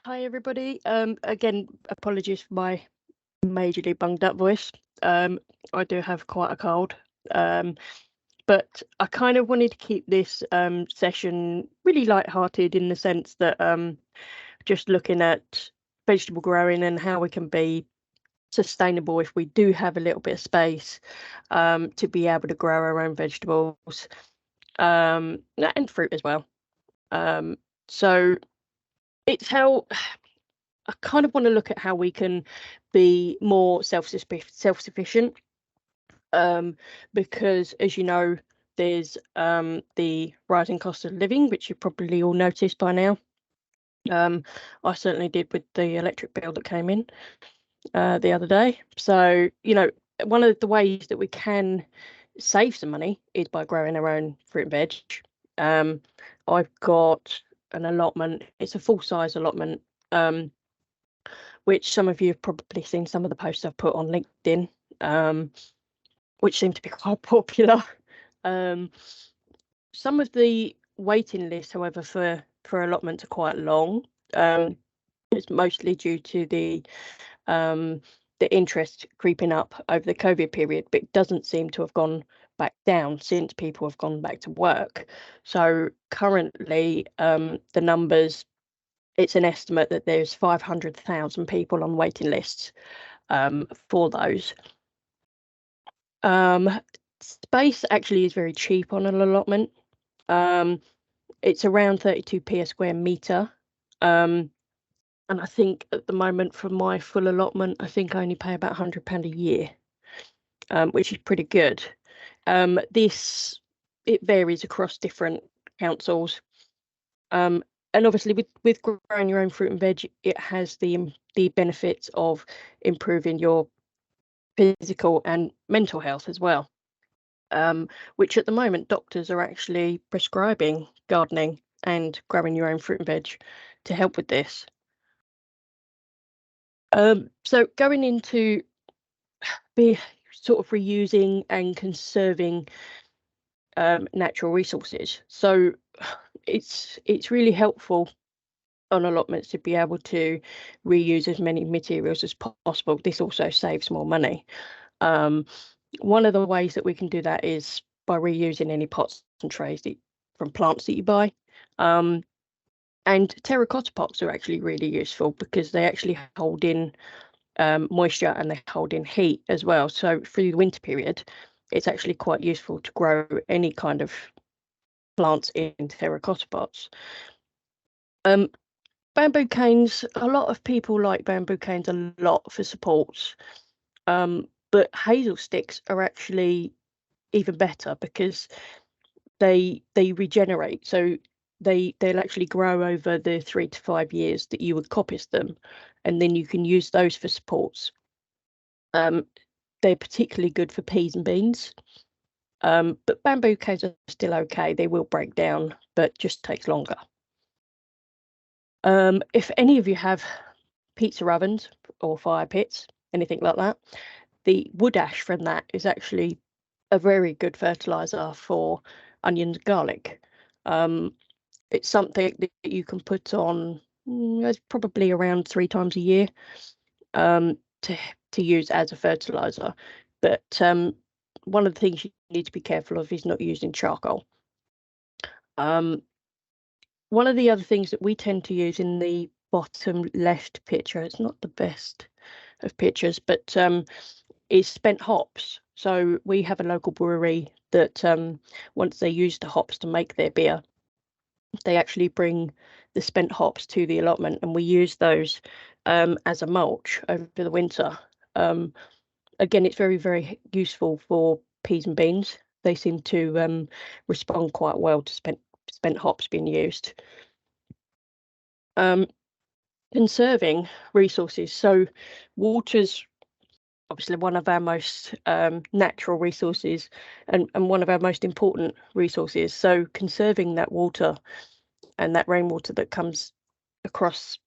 Hi everybody. Again, apologies for my majorly bunged up voice. I do have quite a cold. Um, but I kind of wanted to keep this session really light-hearted in the sense that just looking at vegetable growing and how we can be sustainable if we do have a little bit of space to be able to grow our own vegetables and fruit as well. So it's how I kind of want to look at how we can be more self-sufficient, because as you know, there's the rising cost of living, which you probably all noticed by now. I certainly did with the electric bill that came in the other day. So, one of the ways that we can save some money is by growing our own fruit and veg. Um, I've got an allotment. It's a full-size allotment. Which some of you have probably seen some of the posts I've put on LinkedIn, um, which seem to be quite popular. Um, some of the waiting lists, however, for allotments are quite long. It's mostly due to the interest creeping up over the COVID period, but it doesn't seem to have gone back down since people have gone back to work. So currently, the numbers, it's an estimate that there's 500,000 people on waiting lists for those. Um, Space actually is very cheap on an allotment. Um, it's around 32p a square meter. Um, and I think at the moment for my full allotment, I think I only pay about £100 a year, which is pretty good. This it varies across different councils. Um, and obviously with growing your own fruit and veg, it has the benefits of improving your physical and mental health as well. Which at the moment doctors are actually prescribing gardening and growing your own fruit and veg to help with this. So going into be sort of reusing and conserving natural resources. So it's really helpful on allotments to be able to reuse as many materials as possible. This also saves more money. Um, One of the ways that we can do that is by reusing any pots and trays from plants that you buy. Um, and terracotta pots are actually really useful because they actually hold in moisture and they hold in heat as well. So through the winter period, it's actually quite useful to grow any kind of plants in terracotta pots. Um, Bamboo canes, a lot of people like bamboo canes a lot for supports. But hazel sticks are actually even better because they regenerate. So they'll actually grow over the 3 to 5 years that you would coppice them, and then you can use those for supports. They're particularly good for peas and beans. But bamboo canes are still okay. They will break down, but just takes longer. If any of you have pizza ovens or fire pits, anything like that, the wood ash from that is actually a very good fertilizer for onions and garlic. It's something that you can put on it's probably around 3 times a year to use as a fertilizer. But one of the things you need to be careful of is not using charcoal. Um, One of the other things that we tend to use in the bottom left picture, it's not the best of pictures, but is spent hops. So we have a local brewery that once they use the hops to make their beer, they actually bring the spent hops to the allotment, and we use those as a mulch over the winter. Um, Again, it's very, very useful for peas and beans. They seem to respond quite well to spent hops being used. Um, Conserving resources. So water's obviously one of our most natural resources and one of our most important resources. So conserving that water and that rainwater that comes across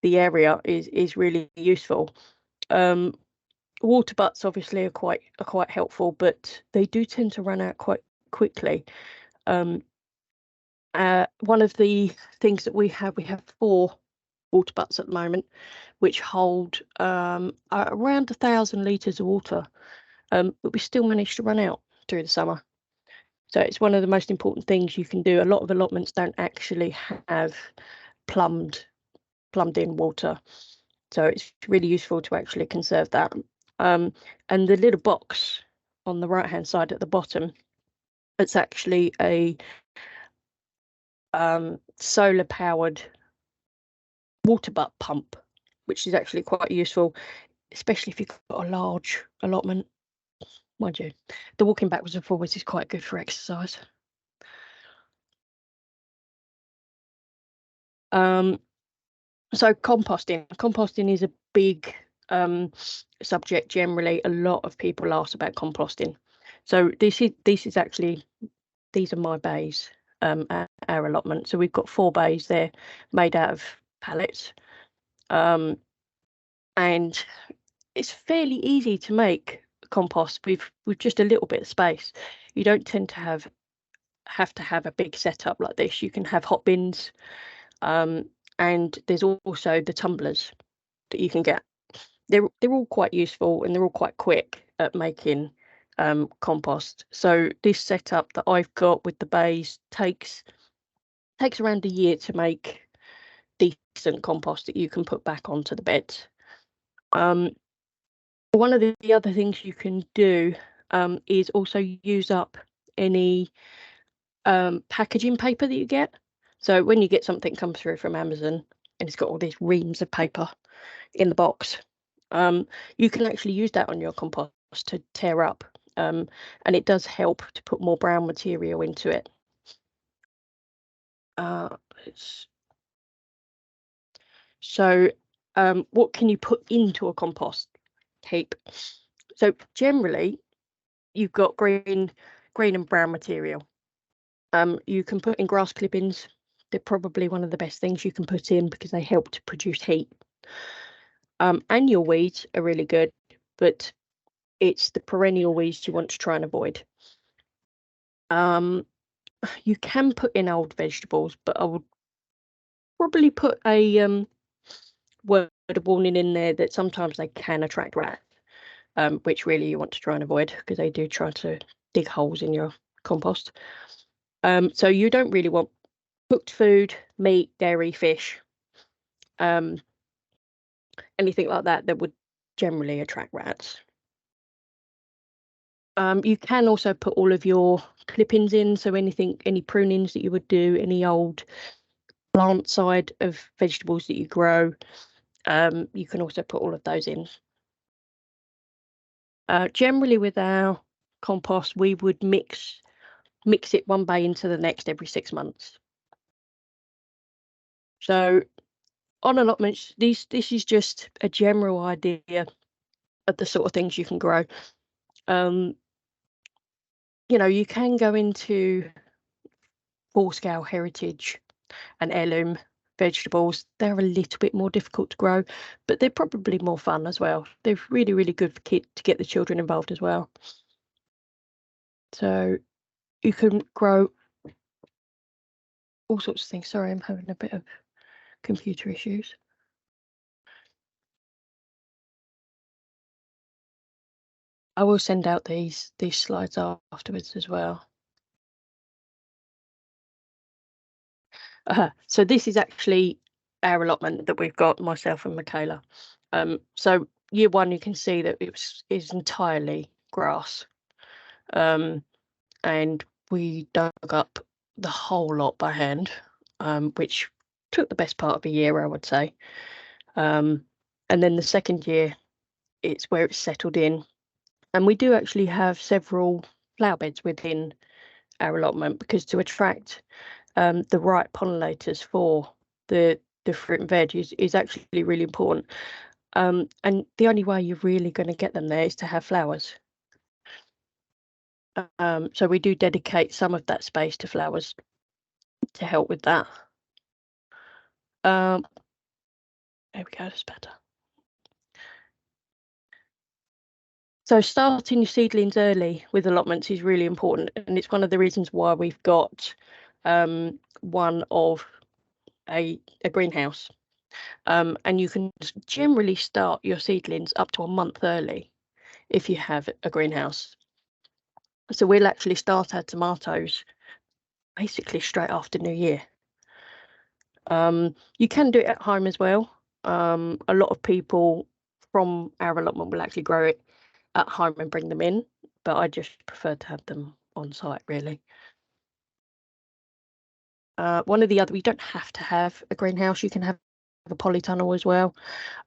the area is really useful. Water butts obviously are quite helpful, but they do tend to run out quite quickly. One of the things that we have 4 water butts at the moment, which hold around 1,000 litres of water, but we still manage to run out through the summer. So it's one of the most important things you can do. A lot of allotments don't actually have plumbed in water, so it's really useful to actually conserve that. And the little box on the right hand side at the bottom, it's actually a solar powered water butt pump, which is actually quite useful, especially if you've got a large allotment. Mind you, the walking backwards and forwards is quite good for exercise. So composting is a big subject. Generally, a lot of people ask about composting. So this is actually, these are my bays, our allotment. So we've got 4 bays there made out of pallets, and it's fairly easy to make compost with just a little bit of space. You don't tend to have to have a big setup like this. You can have hot bins, and there's also the tumblers that you can get. They're all quite useful, and they're all quite quick at making compost. So this setup that I've got with the bays takes around a year to make decent compost that you can put back onto the beds. One of the other things you can do is also use up any packaging paper that you get. So when you get something come through from Amazon and it's got all these reams of paper in the box, you can actually use that on your compost to tear up, and it does help to put more brown material into it. So what can you put into a compost heap? So generally, you've got green and brown material. You can put in grass clippings. They're probably one of the best things you can put in because they help to produce heat. Annual weeds are really good, but it's the perennial weeds you want to try and avoid. You can put in old vegetables, but I would probably put a word of warning in there that sometimes they can attract rats, which really you want to try and avoid because they do try to dig holes in your compost. So you don't really want cooked food, meat, dairy, fish, anything like that would generally attract rats. You can also put all of your clippings in, so any prunings that you would do, any old plant side of vegetables that you grow, you can also put all of those in. Generally with our compost, we would mix it one bay into the next every 6 months. So on allotments, this is just a general idea of the sort of things you can grow. You can go into full scale heritage and heirloom vegetables. They're a little bit more difficult to grow, but they're probably more fun as well. They're really, really good for to get the children involved as well. So you can grow all sorts of things. Sorry, I'm having a bit of computer issues. I will send out these slides afterwards as well. So this is actually our allotment that we've got, myself and Michaela. So year 1, you can see that is entirely grass, and we dug up the whole lot by hand, which took the best part of a year, I would say. And then the second year, it's where it's settled in, and we do actually have several flower beds within our allotment because to attract the right pollinators for the fruit and veg is actually really important. And the only way you're really going to get them there is to have flowers. So we do dedicate some of that space to flowers to help with that. There we go, that's better. So starting your seedlings early with allotments is really important, and it's one of the reasons why we've got one of a greenhouse. And you can generally start your seedlings up to a month early if you have a greenhouse. So we'll actually start our tomatoes basically straight after New Year. You can do it at home as well. A lot of people from our allotment will actually grow it at home and bring them in, but I just prefer to have them on site, really. One of the other, you don't have to have a greenhouse. You can have a polytunnel as well.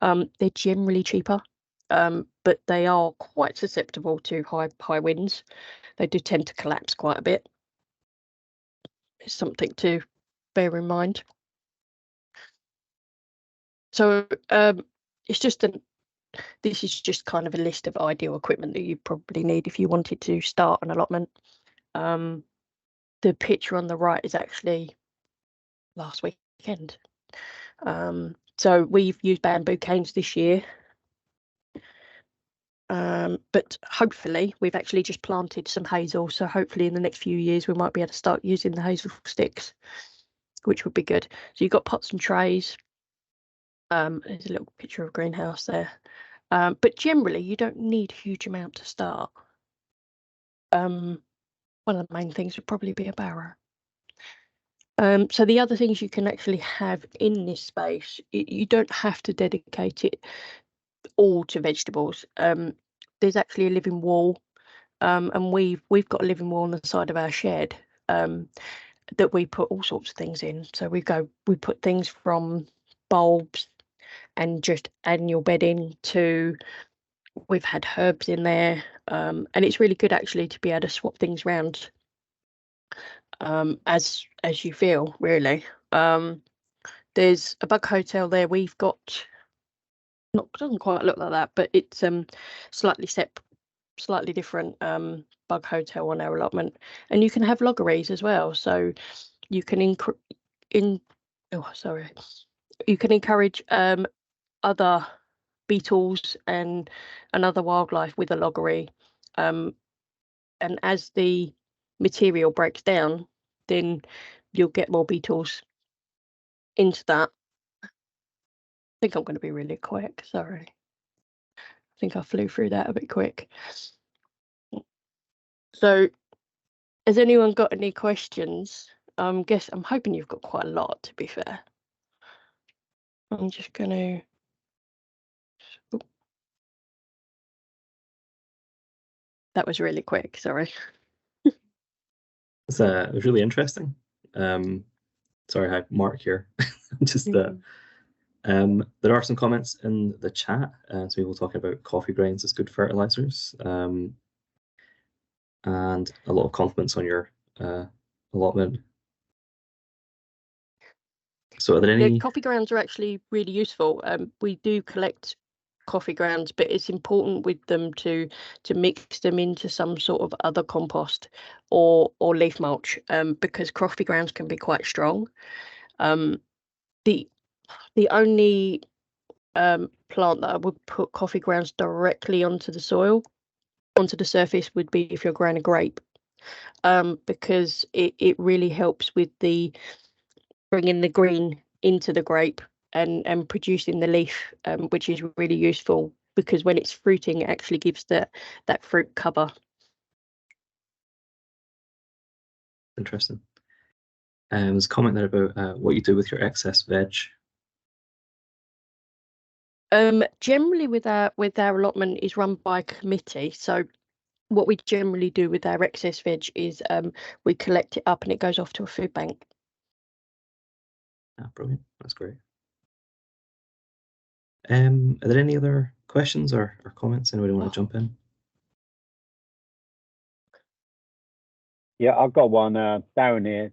They're generally cheaper, but they are quite susceptible to high winds. They do tend to collapse quite a bit. It's something to bear in mind. So it's just this is just kind of a list of ideal equipment that you probably need if you wanted to start an allotment. The picture on the right is actually last weekend. So we've used bamboo canes this year. But hopefully we've actually just planted some hazel. So hopefully in the next few years we might be able to start using the hazel sticks, which would be good. So you've got pots and trays. There's a little picture of a greenhouse there. But generally you don't need a huge amount to start. One of the main things would probably be a barrow. So the other things you can actually have in this space, you don't have to dedicate it all to vegetables. There's actually a living wall, and we've got a living wall on the side of our shed that we put all sorts of things in. So we put things from bulbs and just annual bedding to we've had herbs in there, and it's really good actually to be able to swap things around as you feel, really. There's a bug hotel there. We've got doesn't quite look like that, but it's slightly different bug hotel on our allotment, and you can have loggeries as well. So you can you can encourage other beetles and other wildlife with a loggery, and as the material breaks down, then you'll get more beetles into that. I think I'm going to be really quick. Sorry. I think I flew through that a bit quick. So has anyone got any questions? I'm hoping you've got quite a lot, to be fair. I'm just going to... That was really quick, sorry. It was really interesting. Sorry, hi, Mark here. Just there are some comments in the chat. So people talking about coffee grains as good fertilizers, and a lot of compliments on your allotment. So are there any... coffee grounds are actually really useful. We do collect coffee grounds, but it's important with them to mix them into some sort of other compost or leaf mulch, because coffee grounds can be quite strong. The only plant that I would put coffee grounds directly onto the soil, onto the surface, would be if you're growing a grape, because it really helps with the bringing the green into the grape and producing the leaf, which is really useful because when it's fruiting, it actually gives that fruit cover. Interesting. There's a comment there about what you do with your excess veg. Generally with our allotment is run by a committee. So what we generally do with our excess veg is we collect it up and it goes off to a food bank. Brilliant. That's great. Are there any other questions or comments? Anybody want to jump in? Yeah, I've got one. Darren here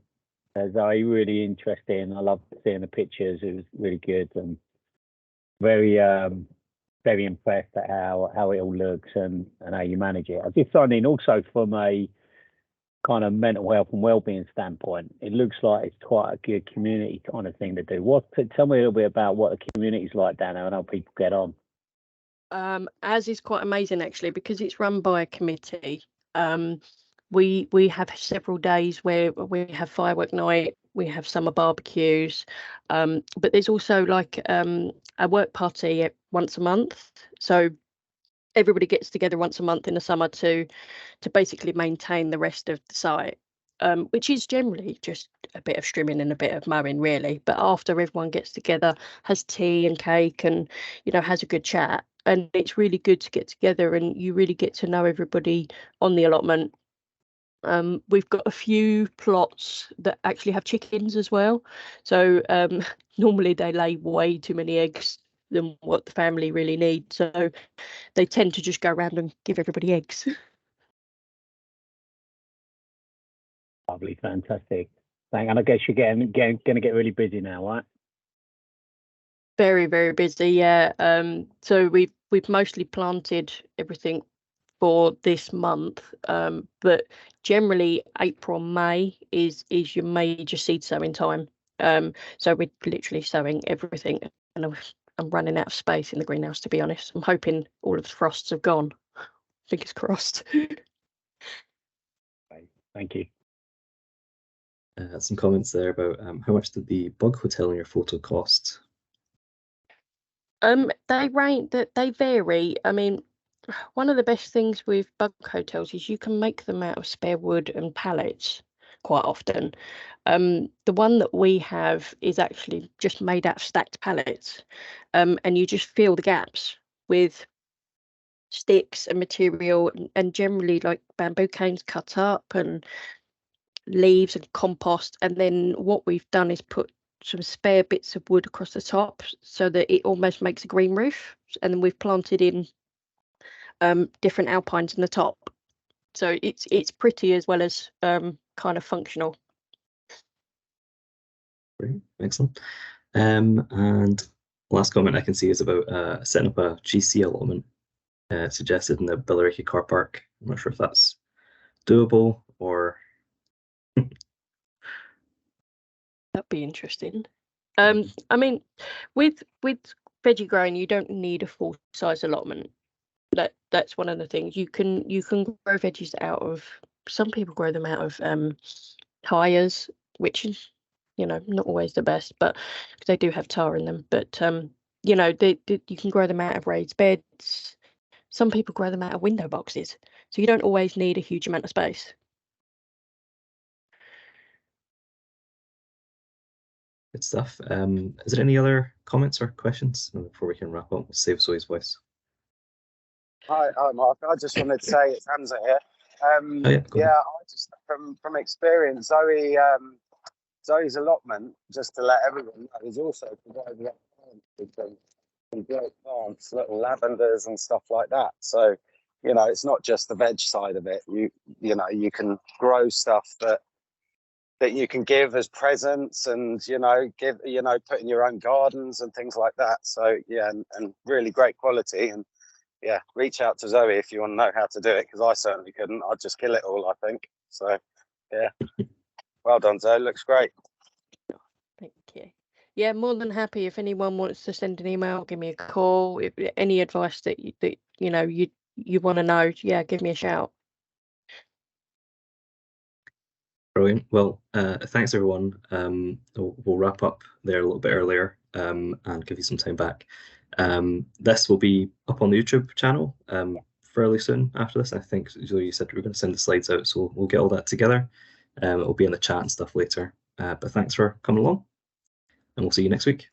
says, really interesting. I love seeing the pictures. It was really good and very very impressed at how it all looks and how you manage it. I just find in also from a kind of mental health and well-being standpoint, it looks like it's quite a good community kind of thing to do. Tell me a little bit about what the community's like down there and how people get on. As is quite amazing actually, because it's run by a committee. We have several days where we have firework night, we have summer barbecues, but there's also like a work party once a month. So everybody gets together once a month in the summer to basically maintain the rest of the site, which is generally just a bit of trimming and a bit of mowing, really. But after everyone gets together, has tea and cake, and has a good chat, and it's really good to get together and you really get to know everybody on the allotment. We've got a few plots that actually have chickens as well, so normally they lay way too many eggs than what the family really need, so they tend to just go around and give everybody eggs. Lovely, fantastic. And I guess you're going to get really busy now, right? Very, very busy, yeah. So we've mostly planted everything for this month, but generally April, May is your major seed sowing time. So we're literally sowing everything, and I'm running out of space in the greenhouse, to be honest. I'm hoping all of the frosts have gone. Fingers crossed. Thank you. Some comments there about how much did the bug hotel in your photo cost? They vary. I mean, one of the best things with bug hotels is you can make them out of spare wood and pallets quite often. The one that we have is actually just made out of stacked pallets, and you just fill the gaps with sticks and material, and generally like bamboo canes cut up and leaves and compost. And then what we've done is put some spare bits of wood across the top so that it almost makes a green roof, and then we've planted in different alpines in the top, so it's pretty as well as kind of functional. Great, excellent. And last comment I can see is about setting up a GC allotment suggested in the Billericay car park. I'm not sure if that's doable or. That'd be interesting. I mean, with veggie growing, you don't need a full size allotment. That's one of the things. You can grow veggies out of, some people grow them out of tires, which is not always the best, but because they do have tar in them. But you can grow them out of raised beds. Some people grow them out of window boxes, so you don't always need a huge amount of space. Good stuff. Is there any other comments or questions before we can wrap up? We'll save Zoe's voice. Hi, Mark. I just wanted to say it's Hamza here. I just from experience, Zoe's allotment, just to let everyone know, is also provided with some great plants, little lavenders and stuff like that. So, it's not just the veg side of it. You can grow stuff that you can give as presents, and put in your own gardens and things like that. So yeah, and really great quality. And yeah, reach out to Zoe if you want to know how to do it, because I certainly couldn't. I'd just kill it all, I think. So yeah, well done, Zoe. Looks great. Thank you. Yeah, more than happy. If anyone wants to send an email, give me a call. If any advice that you want to know, yeah, give me a shout. Brilliant. Well, thanks everyone. We'll wrap up there a little bit earlier and give you some time back. This will be up on the YouTube channel fairly soon after this. I think you said we were going to send the slides out, so we'll get all that together. It'll be in the chat and stuff later. But thanks for coming along, and we'll see you next week.